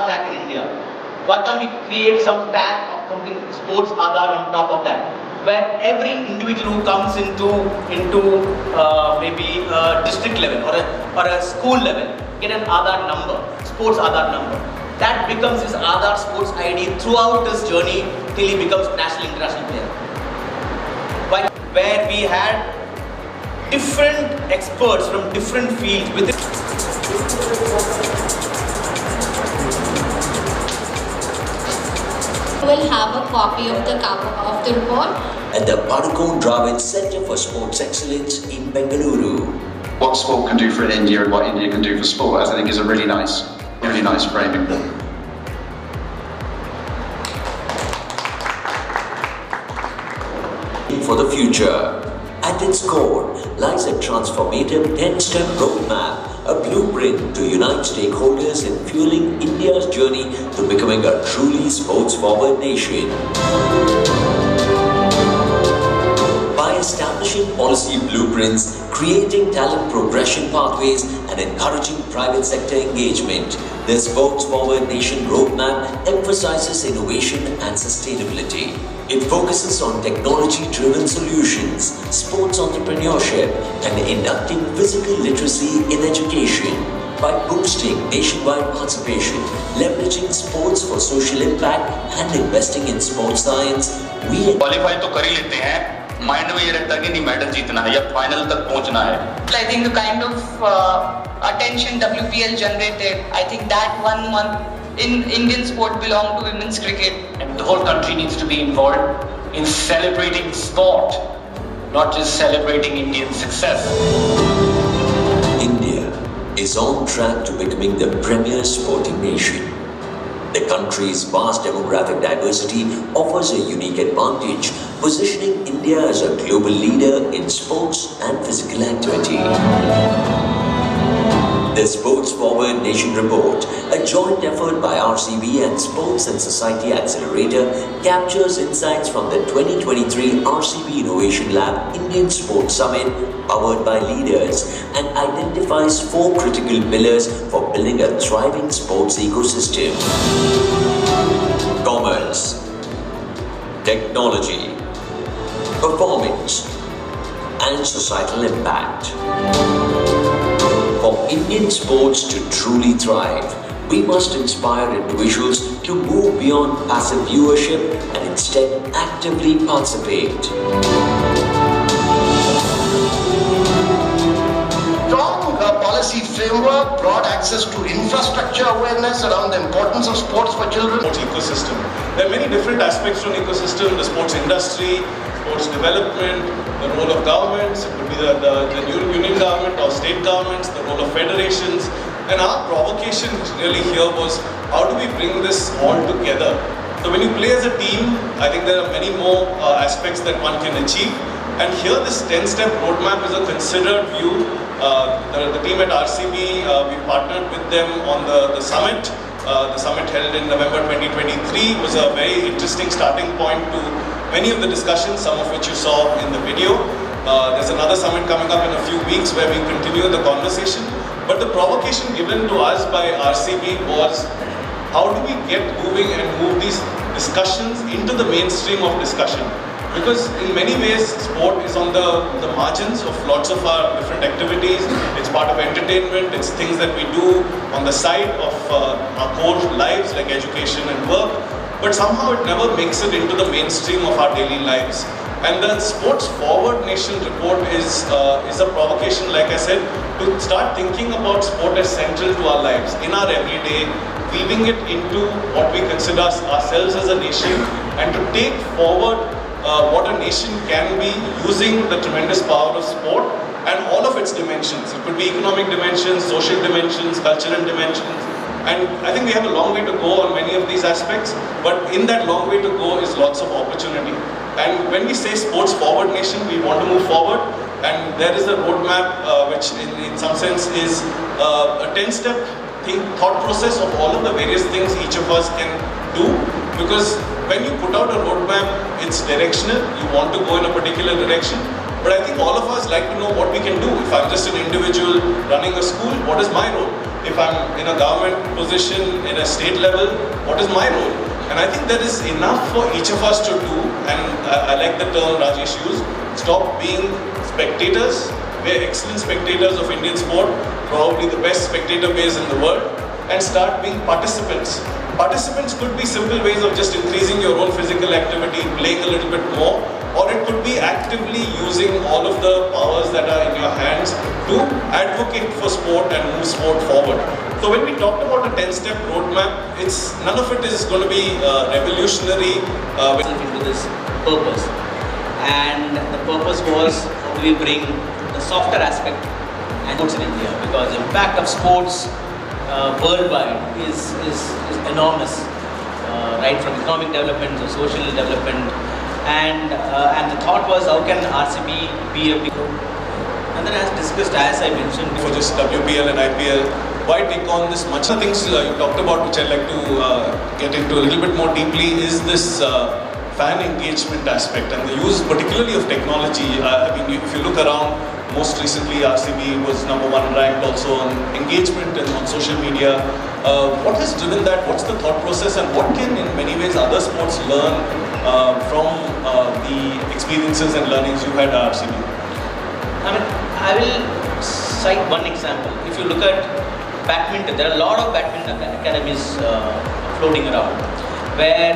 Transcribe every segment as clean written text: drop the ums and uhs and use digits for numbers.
stack in India. Why can't we create some stack of something sports Aadhaar on top of that, where every individual who comes into maybe a district level or a school level get an Aadhaar number, sports Aadhaar number. That becomes his Aadhaar sports ID throughout his journey till he becomes national international player. Where we had different experts from different fields with will have a copy of the report at the Padukone Dravid Center for Sports Excellence in Bengaluru. What sport can do for India and what India can do for sport, I think, is a really nice framing. For the future. At its core lies a transformative 10-step roadmap, a blueprint to unite stakeholders in fueling India's journey to becoming a truly sports-forward nation. By establishing policy blueprints, creating talent progression pathways, and encouraging private sector engagement, the Sports Forward Nation Roadmap emphasizes innovation and sustainability. It focuses on technology-driven solutions, sports entrepreneurship, and inducting physical literacy in education. By boosting nationwide participation, leveraging sports for social impact, and investing in sports science, we qualify तो कर ही लेते हैं, mind में ये रहता है कि नहीं मेडल जीतना है या फाइनल तक पहुंचना है. I think the kind of attention WPL generated, I think that 1 month in Indian sport belonged to women's cricket. And the whole country needs to be involved in celebrating sport, not just celebrating Indian success. India is on track to becoming the premier sporting nation. The country's vast demographic diversity offers a unique advantage, positioning India as a global leader in sports and physical activity. The Sports Forward Nation Report, a joint effort by RCB and Sports and Society Accelerator, captures insights from the 2023 RCB Innovation Lab Indian Sports Summit powered by leaders and identifies 4 critical pillars for building a thriving sports ecosystem. Commerce, technology, performance, and societal impact. For Indian sports to truly thrive, we must inspire individuals to move beyond passive viewership and instead actively participate. Strong policy framework, broad access to infrastructure awareness around the importance of sports for children. Sports ecosystem. There are many different aspects to an ecosystem: the sports industry, sports development, the role of governments, it could be the union government or state governments, the role of federations. And our provocation really here was, how do we bring this all together? So when you play as a team, I think there are many more aspects that one can achieve. And here this 10-step roadmap is a considered view. The team at RCB, we partnered with them on the summit. The summit held in November 2023 was a very interesting starting point to many of the discussions, some of which you saw in the video. There's another summit coming up in a few weeks where we continue the conversation. But the provocation given to us by RCB was, how do we get moving and move these discussions into the mainstream of discussion? Because in many ways, sport is on the margins of lots of our different activities. It's part of entertainment, it's things that we do on the side of our core lives like education and work. But somehow it never makes it into the mainstream of our daily lives. And the Sports Forward Nation report is a provocation, like I said, to start thinking about sport as central to our lives, in our everyday, weaving it into what we consider ourselves as a nation, and to take forward what a nation can be using the tremendous power of sport and all of its dimensions. It could be economic dimensions, social dimensions, cultural dimensions. And I think we have a long way to go on many of these aspects, but in that long way to go is lots of opportunity. And when we say Sports Forward Nation, we want to move forward, and there is a roadmap which in some sense is a 10-step thought process of all of the various things each of us can do. Because when you put out a roadmap, it's directional, you want to go in a particular direction. But I think all of us like to know what we can do. If I'm just an individual running a school, what is my role? If I'm in a government position in a state level, what is my role? And I think there is enough for each of us to do, and I like the term Rajesh used, stop being spectators. We're excellent spectators of Indian sport, probably the best spectator base in the world, and start being participants. Participants could be simple ways of just increasing your own physical activity, playing a little bit more, or it could be actively using all of the powers that are in your hands to advocate for sport and move sport forward. So when we talked about a 10-step roadmap, none of it is going to be revolutionary. Into this purpose, and the purpose was how do we bring the softer aspect and sports in India, because the impact of sports worldwide is enormous, right from economic development to social development, and the thought was how can RCB be a big, and then as discussed, as I mentioned For just WPL and IPL, why take on this much? The things you talked about, which I'd like to get into a little bit more deeply, is this fan engagement aspect and the use particularly of technology. I mean, if you look around, most recently RCB was #1 ranked also on engagement and on social media. What has driven that? What's the thought process, and what can in many ways other sports learn from the experiences and learnings you had at RCB? I mean, I will cite one example. If you look at badminton, there are a lot of badminton academies floating around where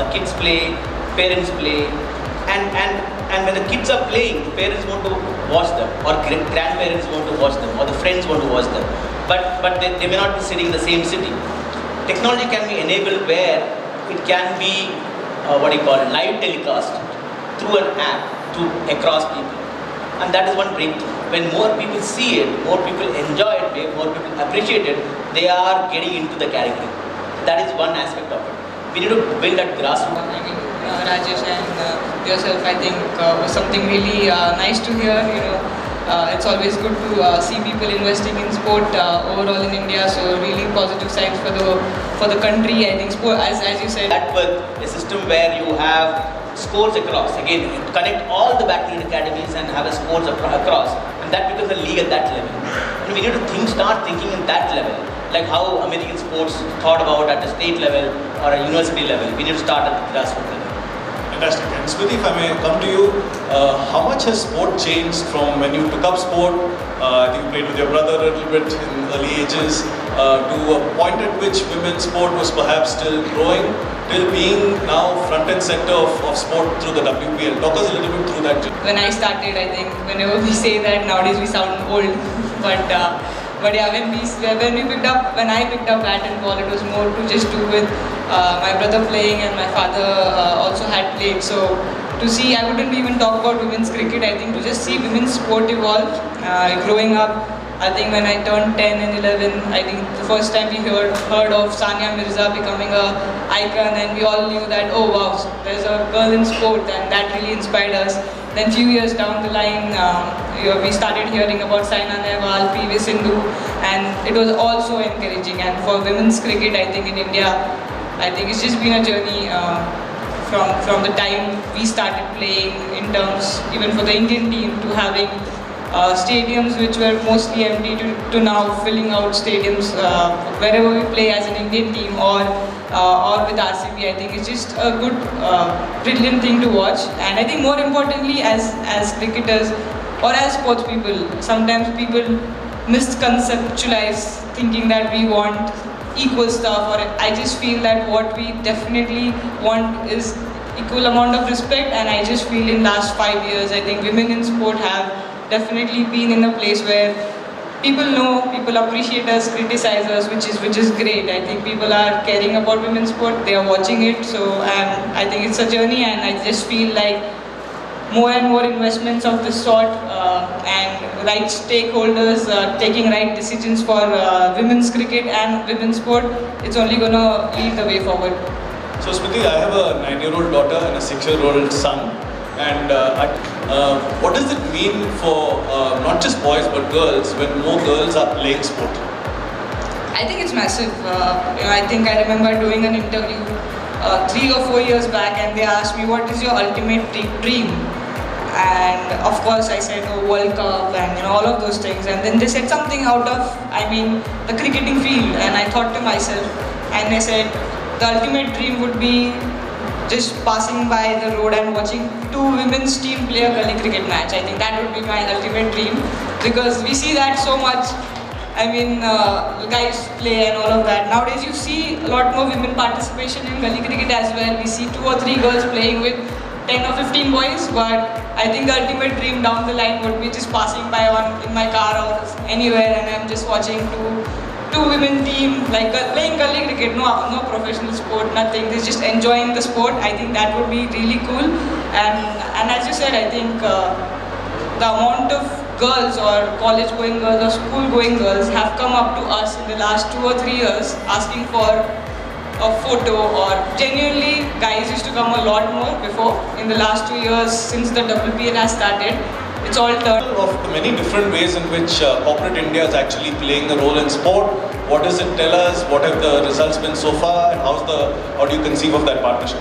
the kids play, parents play, and when the kids are playing, parents want to watch them, or grandparents want to watch them, or the friends want to watch them, but they may not be sitting in the same city. Technology can be enabled where it can be live telecast through an app across people, and that is one breakthrough. When more people see it, more people enjoy it, more people appreciate it, they are getting into the category. That is one aspect of it. We need to build that grassroots. I mean, Rajesh and yourself, I think was something really nice to hear. It's always good to see people investing in sport overall in India. So really positive signs for the country. I think sport, as you said, That with a system where you have scores across. Again, connect all the badminton academies and have a scores across, and that becomes a league at that level. And we need to start thinking in that level, like how American sports thought about at a state level or a university level. We need to start at the grassroots level. Fantastic. And Smriti, if I may come to you, how much has sport changed from when you took up sport, I think you played with your brother a little bit in early ages, to a point at which women's sport was perhaps still growing, till being now front and center of sport through the WPL. Talk us a little bit through that too. when I started, I think whenever we say that nowadays we sound old, but yeah, when I picked up bat and ball, it was more to just do with my brother playing, and my father also had played. So to see, I wouldn't even talk about women's cricket. I think to just see women's sport evolve, growing up. I think when I turned 10 and 11, I think the first time we heard of Sania Mirza becoming an icon, and we all knew that, oh wow, there's a girl in sport, and that really inspired us. Then few years down the line, we started hearing about Saina Nehwal, PV Sindhu, and it was also encouraging. And for women's cricket, I think in India, I think it's just been a journey from the time we started playing, in terms even for the Indian team, to having stadiums which were mostly empty to now filling out stadiums wherever we play as an Indian team or with RCB. I think it's just a good, brilliant thing to watch. And I think more importantly, as cricketers or as sports people, sometimes people misconceptualize thinking that we want equal stuff, or I just feel that what we definitely want is equal amount of respect. And I just feel in last 5 years, I think women in sport have definitely been in a place where people know, people appreciate us, criticize us, which is great. I think people are caring about women's sport, they are watching it. So I think it's a journey, and I just feel like more and more investments of this sort and right stakeholders taking right decisions for women's cricket and women's sport, it's only going to lead the way forward. So Smriti, I have a 9-year-old daughter and a 6-year-old son. And what does it mean for not just boys but girls when more girls are playing sport? I think it's massive. I think I remember doing an interview 3 or 4 years back, and they asked me, what is your ultimate dream? and of course I said World Cup and all of those things, and then they said something out of the cricketing field, and I thought to myself, and I said the ultimate dream would be just passing by the road and watching two women's team play a gully cricket match. I think that would be my ultimate dream, because we see that so much. Guys play and all of that. Nowadays you see a lot more women participation in gully cricket as well. We see 2 or 3 girls playing with 10 or 15 boys, but I think the ultimate dream down the line would be just passing by in my car or anywhere, and I'm just watching two women team playing gully cricket. No professional sport, nothing. They're just enjoying the sport. I think that would be really cool. And as you said, I think the amount of girls or college-going girls or school-going girls have come up to us in the last 2 or 3 years asking for a photo, or genuinely guys used to come a lot more before. In the last 2 years since the WPL has started, it's all turned. Of the many different ways in which corporate India is actually playing a role in sport, what does it tell us? What have the results been so far, and how do you conceive of that partnership?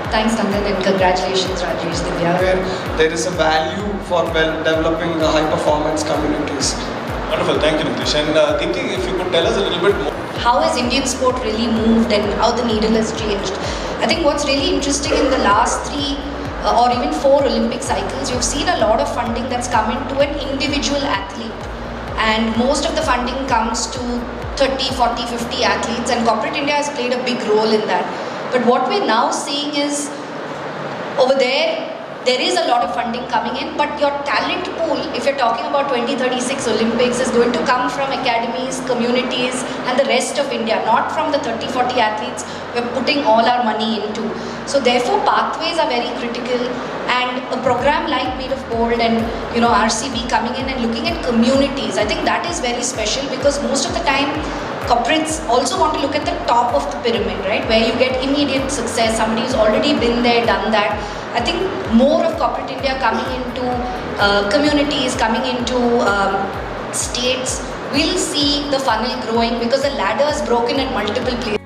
Thanks, Nandan, and congratulations, Rajesh, Divya. Where there is a value for developing high-performance communities. Wonderful, thank you, Nitish. And Deepti, if you could tell us a little bit more. How has Indian sport really moved and how the needle has changed? I think what's really interesting in the last 3 or even 4 Olympic cycles, you've seen a lot of funding that's come into an individual athlete. And most of the funding comes to 30, 40, 50 athletes, and corporate India has played a big role in that. But what we're now seeing is, over there is a lot of funding coming in, but your talent pool, if you're talking about 2036 Olympics, is going to come from academies, communities, and the rest of India, not from the 30, 40 athletes we're putting all our money into. So therefore, pathways are very critical, and a program like Made of Gold and RCB coming in and looking at communities, I think that is very special, because most of the time, corporates also want to look at the top of the pyramid, right? Where you get immediate success, somebody who's already been there, done that. I think more of corporate India coming into communities, coming into states, will see the funnel growing, because the ladder is broken at multiple places.